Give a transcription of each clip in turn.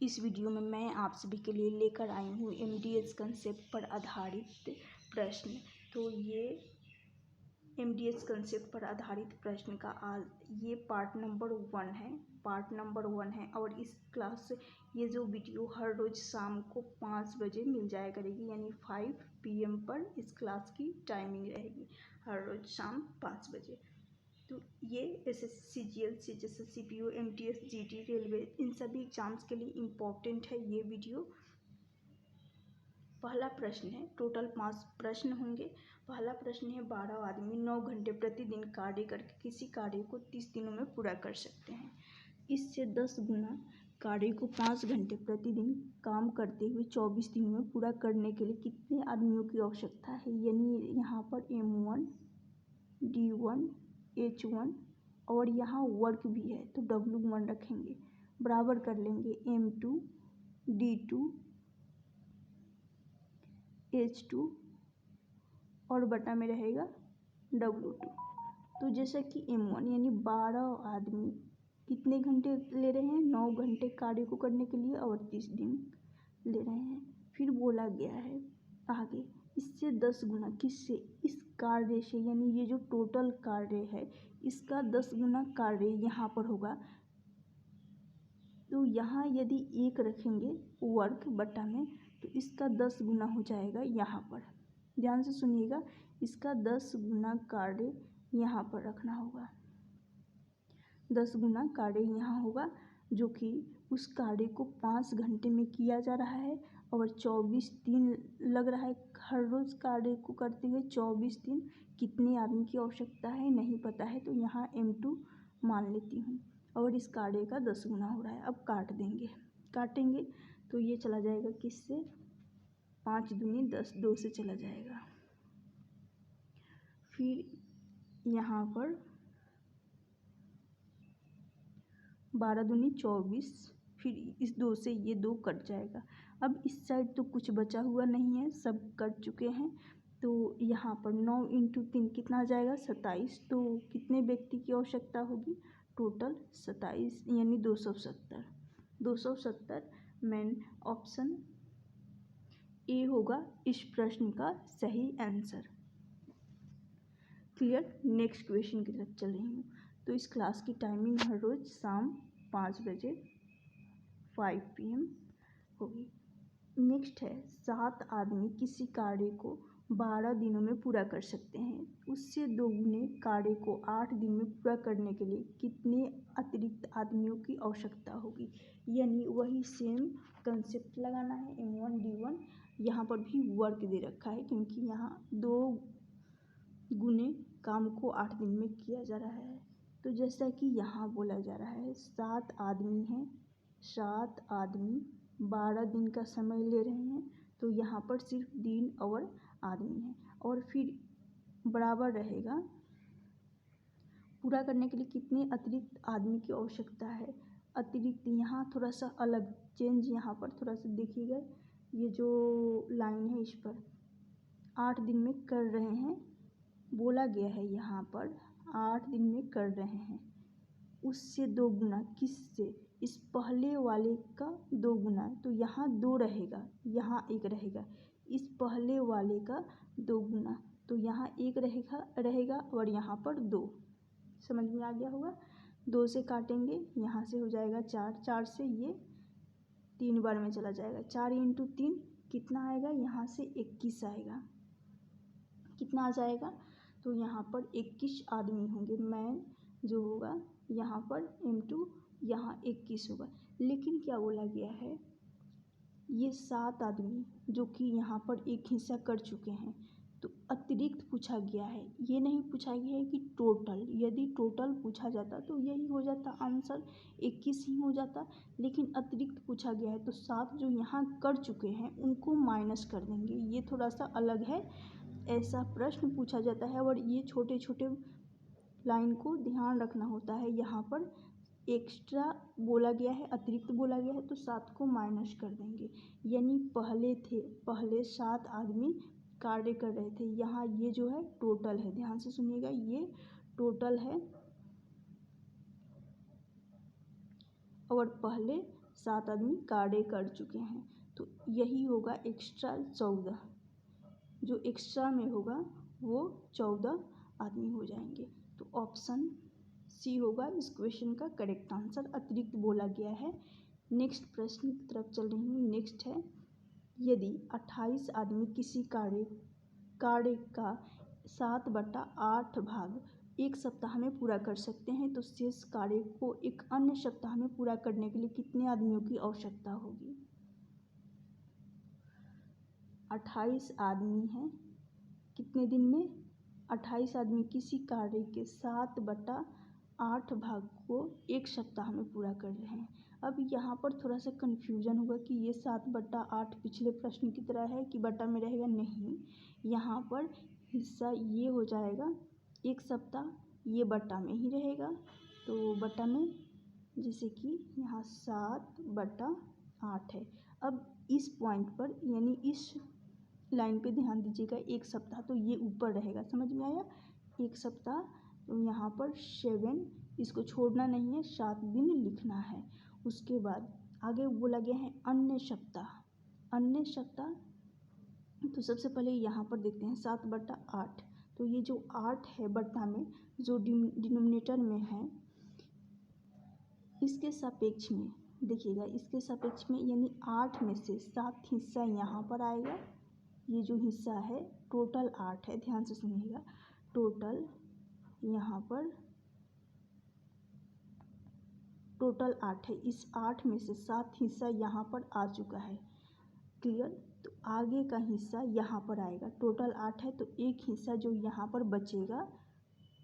इस वीडियो में मैं आप सभी के लिए लेकर आई हूँ एमडीएस कंसेप्ट पर आधारित प्रश्न। तो ये एमडीएस कंसेप्ट पर आधारित प्रश्न का ये पार्ट नंबर 1 है और इस क्लास ये जो वीडियो हर रोज़ शाम को 5 बजे मिल जाया करेगी, यानी 5 PM पर इस क्लास की टाइमिंग रहेगी, हर रोज़ शाम 5 बजे। तो ये SSC CGL CHSL CPO MTS GT railway इन सभी एग्जाम्स के लिए इम्पोर्टेंट है ये वीडियो। पहला प्रश्न है, टोटल 5 प्रश्न होंगे। पहला प्रश्न है, 12 आदमी 9 घंटे प्रतिदिन कार्य करके किसी कार्य को 30 दिनों में पूरा कर सकते हैं। इससे 10 गुना कार्य को 5 घंटे प्रतिदिन काम करते हुए 24 दिनों में पूरा करने के लिए कितने आदमियों की आवश्यकता है। यानी यहाँ पर M1 D1 H1 और यहाँ वर्क भी है तो W1 रखेंगे, बराबर कर लेंगे M2 D2 H2 और बटा में रहेगा W2। तो जैसा कि M1 यानी 12 आदमी कितने घंटे ले रहे हैं, 9 घंटे कार्य को करने के लिए और 30 दिन ले रहे हैं। फिर बोला गया है आगे, इससे 10 गुना किससे, इस कार्य से, यानी ये जो टोटल कार्य है इसका 10 गुना कार्य यहाँ पर होगा। तो यहाँ यदि 1 रखेंगे वर्क बटा में तो इसका 10 गुना हो जाएगा यहाँ पर। ध्यान से सुनिएगा, इसका 10 गुना कार्य यहाँ पर रखना होगा, 10 गुना कार्य यहाँ होगा, जो कि उस कार्य को 5 घंटे में किया जा रहा है और 24 दिन लग रहा है। हर रोज़ कार्य को करते हुए 24 दिन कितने आदमी की आवश्यकता है नहीं पता है, तो यहाँ M2 मान लेती हूँ और इस कार्य का 10 गुना हो रहा है। अब काटेंगे तो ये चला जाएगा किससे, 5 दूनी 10, 2 से चला जाएगा। फिर यहाँ पर 12 दूनी 24, फिर इस 2 से ये 2 कट जाएगा। अब इस साइड तो कुछ बचा हुआ नहीं है, सब कट चुके हैं। तो यहाँ पर 9 × 3 कितना आ जाएगा, 27। तो कितने व्यक्ति की आवश्यकता होगी, टोटल 27 यानी 270 मेन ऑप्शन ए होगा इस प्रश्न का सही आंसर। क्लियर। नेक्स्ट क्वेश्चन की तरफ चल रही हूँ। तो इस क्लास की टाइमिंग हर रोज़ शाम 5 बजे 5 PM होगी। नेक्स्ट है, 7 आदमी किसी कार्य को 12 दिनों में पूरा कर सकते हैं। उससे 2 गुने कार्य को 8 दिन में पूरा करने के लिए कितने अतिरिक्त आदमियों की आवश्यकता होगी। यानी वही सेम कंसेप्ट लगाना है, M1 D1। यहाँ पर भी वर्क दे रखा है क्योंकि यहाँ 2 गुने काम को 8 दिन में किया जा रहा है। तो जैसा कि यहाँ बोला जा रहा है, 7 आदमी हैं, 7 आदमी 12 दिन का समय ले रहे हैं, तो यहाँ पर सिर्फ दिन और आदमी है। और फिर बराबर रहेगा पूरा करने के लिए कितने अतिरिक्त आदमी की आवश्यकता है। अतिरिक्त यहाँ थोड़ा सा अलग चेंज, यहाँ पर थोड़ा सा देखिएगा, ये जो लाइन है इस पर 8 दिन में कर रहे हैं बोला गया है, यहाँ पर 8 दिन में कर रहे हैं। उससे 2 गुना किससे, इस पहले वाले का 2 गुना, तो यहाँ 2 रहेगा, यहाँ 1 रहेगा। इस पहले वाले का 2 गुना, तो यहाँ 1 रहेगा और यहाँ पर 2। समझ में आ गया होगा। 2 से काटेंगे, यहाँ से हो जाएगा 4, 4 से ये 3 बार में चला जाएगा। 4 × 3 कितना आएगा, यहाँ से 21 आएगा। कितना आ जाएगा, तो यहाँ पर 21 आदमी होंगे। मैन जो होगा यहाँ पर M2, यहाँ 21 होगा। लेकिन क्या बोला गया है, ये 7 आदमी जो कि यहाँ पर एक हिस्सा कर चुके हैं, तो अतिरिक्त पूछा गया है। ये नहीं पूछा गया है कि टोटल, यदि टोटल पूछा जाता तो यही हो जाता आंसर, 21 ही हो जाता। लेकिन अतिरिक्त पूछा गया है तो 7 जो यहाँ कर चुके हैं उनको माइनस कर देंगे। ये थोड़ा सा अलग है, ऐसा प्रश्न पूछा जाता है और ये छोटे छोटे लाइन को ध्यान रखना होता है। यहाँ पर एक्स्ट्रा बोला गया है, अतिरिक्त बोला गया है, तो 7 को माइनस कर देंगे। यानी पहले 7 आदमी कार्य कर रहे थे, यहाँ ये जो है टोटल है, ध्यान से सुनिएगा, ये टोटल है और पहले 7 आदमी कार्य कर चुके हैं, तो यही होगा एक्स्ट्रा 14। जो एक्स्ट्रा में होगा वो 14 आदमी हो जाएंगे। तो ऑप्शन सी होगा इस क्वेश्चन का करेक्ट आंसर, अतिरिक्त बोला गया है। नेक्स्ट प्रश्न की तरफ चल रही हूँ। नेक्स्ट है, यदि 28 आदमी किसी कार्य का 7/8 भाग एक सप्ताह में पूरा कर सकते हैं, तो शेष कार्य को एक अन्य सप्ताह में पूरा करने के लिए कितने आदमियों की आवश्यकता होगी? 28 आदमी हैं, कितने दिन में? 28 आदमी किसी कार्य के 7/8 भाग को एक सप्ताह में पूरा कर रहे हैं। अब यहाँ पर थोड़ा सा कन्फ्यूजन होगा कि ये 7/8 पिछले प्रश्न की तरह है कि बटा में रहेगा, नहीं। यहाँ पर हिस्सा ये हो जाएगा एक सप्ताह, ये बटा में ही रहेगा। तो बटा में, जैसे कि यहाँ 7/8 है। अब इस पॉइंट पर यानी इस लाइन पे ध्यान दीजिएगा, एक सप्ताह तो ये ऊपर रहेगा, समझ में आया? एक सप्ताह, तो यहाँ पर 7, इसको छोड़ना नहीं है, 7 दिन लिखना है। उसके बाद आगे बोला गया है अन्य सप्ताह। अन्य सप्ताह, तो सबसे पहले यहाँ पर देखते हैं 7/8। तो ये जो 8 है बटा में, जो डिनोमिनेटर में है, इसके सापेक्ष में देखिएगा, इसके सापेक्ष में यानी 8 में से 7 हिस्सा यहाँ पर आएगा। ये जो हिस्सा है टोटल 8 है, ध्यान से सुनिएगा। टोटल यहाँ पर टोटल 8 है, इस 8 में से 7 हिस्सा यहाँ पर आ चुका है। क्लियर? तो आगे का हिस्सा यहाँ पर आएगा। टोटल 8 है, तो एक हिस्सा जो यहाँ पर बचेगा,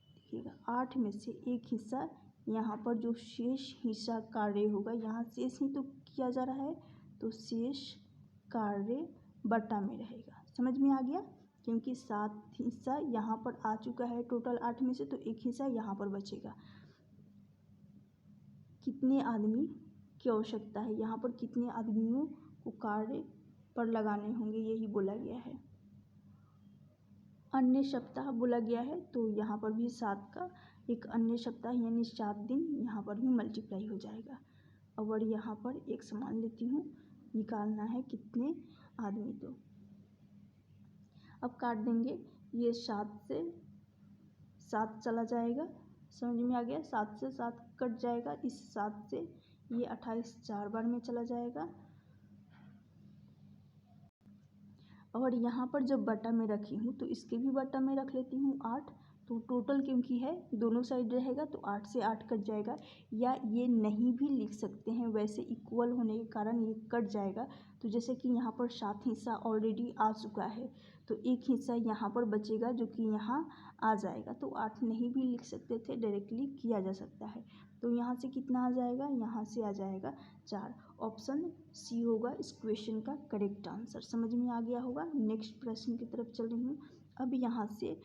देखिएगा 8 में से एक हिस्सा यहाँ पर जो शेष हिस्सा कार्य होगा, यहाँ शेष ही तो किया जा रहा है, तो शेष कार्य बटा में रहेगा। समझ में आ गया? क्योंकि 7 हिस्सा यहाँ पर आ चुका है टोटल 8 में से, तो एक हिस्सा यहाँ पर बचेगा। कितने आदमी की आवश्यकता है, यहाँ पर कितने आदमियों को कार्य पर लगाने होंगे, यही बोला गया है। अन्य सप्ताह बोला गया है, तो यहाँ पर भी 7 का एक अन्य सप्ताह यानी 7 दिन यहाँ पर भी मल्टीप्लाई हो जाएगा। और यहाँ पर एक समान लेती हूँ, निकालना है कितने आदमी। तो अब काट देंगे, ये 7 से 7 चला जाएगा, समझ में आ गया? 7 से 7 कट जाएगा, इस 7 से ये 28 4 बार में चला जाएगा। और यहाँ पर जब बटा में रखी हूँ, तो इसके भी बटा में रख लेती हूँ 8। तो टोटल क्योंकि है दोनों साइड रहेगा, तो 8 से 8 कट जाएगा। या ये नहीं भी लिख सकते हैं, वैसे इक्वल होने के कारण ये कट जाएगा। तो जैसे कि यहाँ पर 7 हिस्सा ऑलरेडी आ चुका है, तो एक हिस्सा यहाँ पर बचेगा जो कि यहाँ आ जाएगा। तो 8 नहीं भी लिख सकते थे, डायरेक्टली किया जा सकता है। तो यहाँ से कितना आ जाएगा? यहाँ से आ जाएगा 4। ऑप्शन सी होगा इस क्वेश्चन का करेक्ट आंसर। समझ में आ गया होगा। नेक्स्ट प्रश्न की तरफ चल रही हूँ। अब यहाँ से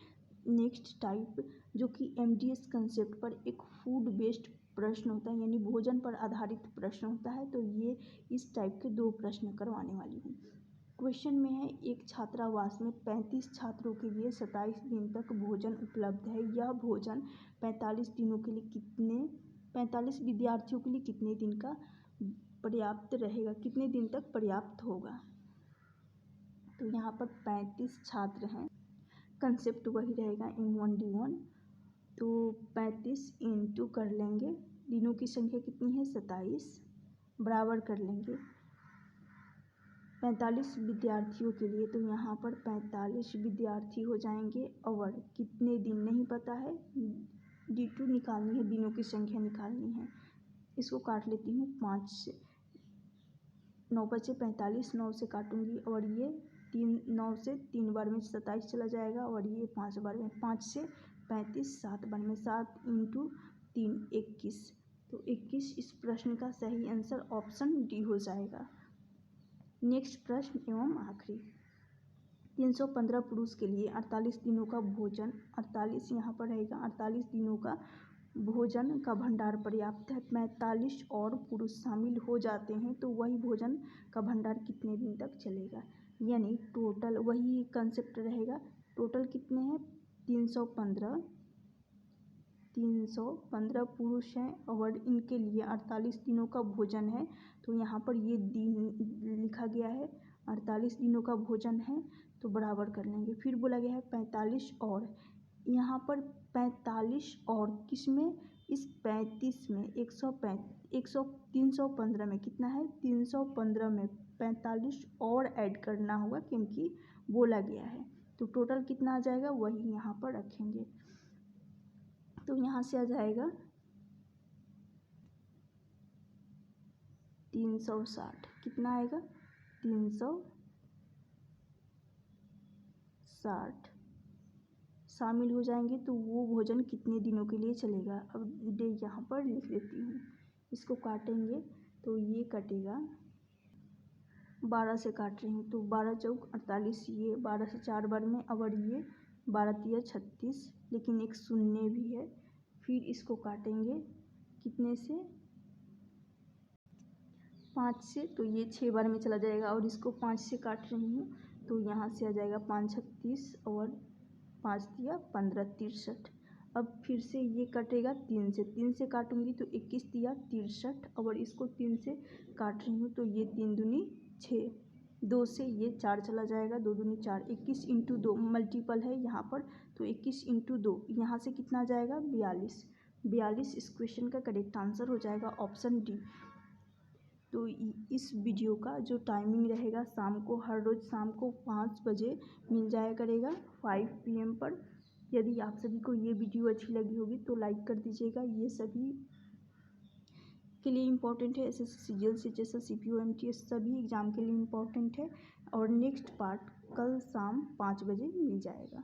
नेक्स्ट टाइप, जो कि MDS कंसेप्ट पर एक फूड बेस्ड प्रश्न होता है, यानी भोजन पर आधारित प्रश्न होता है। तो ये इस टाइप के 2 प्रश्न करवाने वाली हूँ। क्वेश्चन में है, एक छात्रावास में 35 छात्रों के लिए 27 दिन तक भोजन उपलब्ध है। यह भोजन 45 विद्यार्थियों के लिए कितने दिन का पर्याप्त रहेगा, कितने दिन तक पर्याप्त होगा? तो यहाँ पर 35 छात्र हैं, कंसेप्ट वही रहेगा M1D1। तो 35 इंटू कर लेंगे, दिनों की संख्या कितनी है? 27, बराबर कर लेंगे 45 विद्यार्थियों के लिए। तो यहाँ पर 45 विद्यार्थी हो जाएंगे। और कितने दिन नहीं पता है, D2 निकालनी है, दिनों की संख्या निकालनी है। इसको काट लेती हूँ 5 से, 9 बचे 45, 9 से काटूंगी, और ये 9 से 3 बार में 27 चला जाएगा, और ये 5 बार में 5 से 35, 7 बार में 7 इंटू 3 21। तो 21 इस प्रश्न का सही आंसर ऑप्शन डी हो जाएगा। नेक्स्ट प्रश्न एवं आखिरी, 315 पुरुष के लिए 48 दिनों का भोजन, 48 यहाँ पर रहेगा, 48 दिनों का भोजन का भंडार पर्याप्त है। 45 और पुरुष शामिल हो जाते हैं, तो वही भोजन का भंडार कितने दिन तक चलेगा? यानी टोटल वही कंसेप्ट रहेगा। टोटल कितने हैं? 315 315 पुरुष हैं और इनके लिए 48 दिनों का भोजन है। तो यहाँ पर ये दिन लिखा गया है, 48 दिनों का भोजन है, तो बराबर कर लेंगे। फिर बोला गया है 45 और, यहाँ पर 45 और किस में, इस 35 में 315 में कितना है, 315 में 45 और ऐड करना होगा क्योंकि बोला गया है। तो टोटल कितना आ जाएगा वही यहाँ पर रखेंगे। तो यहाँ से आ जाएगा 360, कितना आएगा 360 शामिल हो जाएंगे। तो वो भोजन कितने दिनों के लिए चलेगा, अब डे यहाँ पर लिख देती हूँ। इसको काटेंगे तो ये कटेगा 12 से काट रही हूँ, तो 12 चौक 48, ये 12 से 4 बार में, और ये 12 तिया 36, लेकिन एक शून्य भी है। फिर इसको काटेंगे कितने से, 5 से, तो ये 6 बार में चला जाएगा। और इसको 5 से काट रही हूँ तो यहाँ से आ जाएगा 5 36 और 5 तिया 15, 63। अब फिर से ये कटेगा 3 से काटूंगी तो 21 तिया 63, और इसको 3 से काट रही हूँ तो ये 3 दूनी 6, 2 से ये 4 चला जाएगा, 2 दूनी 4, 21 इंटू 2 मल्टीपल है यहाँ पर, तो 21 इंटू 2 यहाँ से कितना आ जाएगा 42। इस क्वेश्चन का करेक्ट आंसर हो जाएगा ऑप्शन डी। तो इस वीडियो का जो टाइमिंग रहेगा शाम को, हर रोज़ शाम को 5 बजे मिल जाया करेगा 5 PM पर। यदि आप सभी को ये वीडियो अच्छी लगी होगी तो लाइक कर दीजिएगा। ये सभी के लिए इम्पोर्टेंट है, SSC CGL CHSL CPO MTS सभी एग्ज़ाम के लिए इम्पोर्टेंट है। और नेक्स्ट पार्ट कल शाम 5 बजे मिल जाएगा।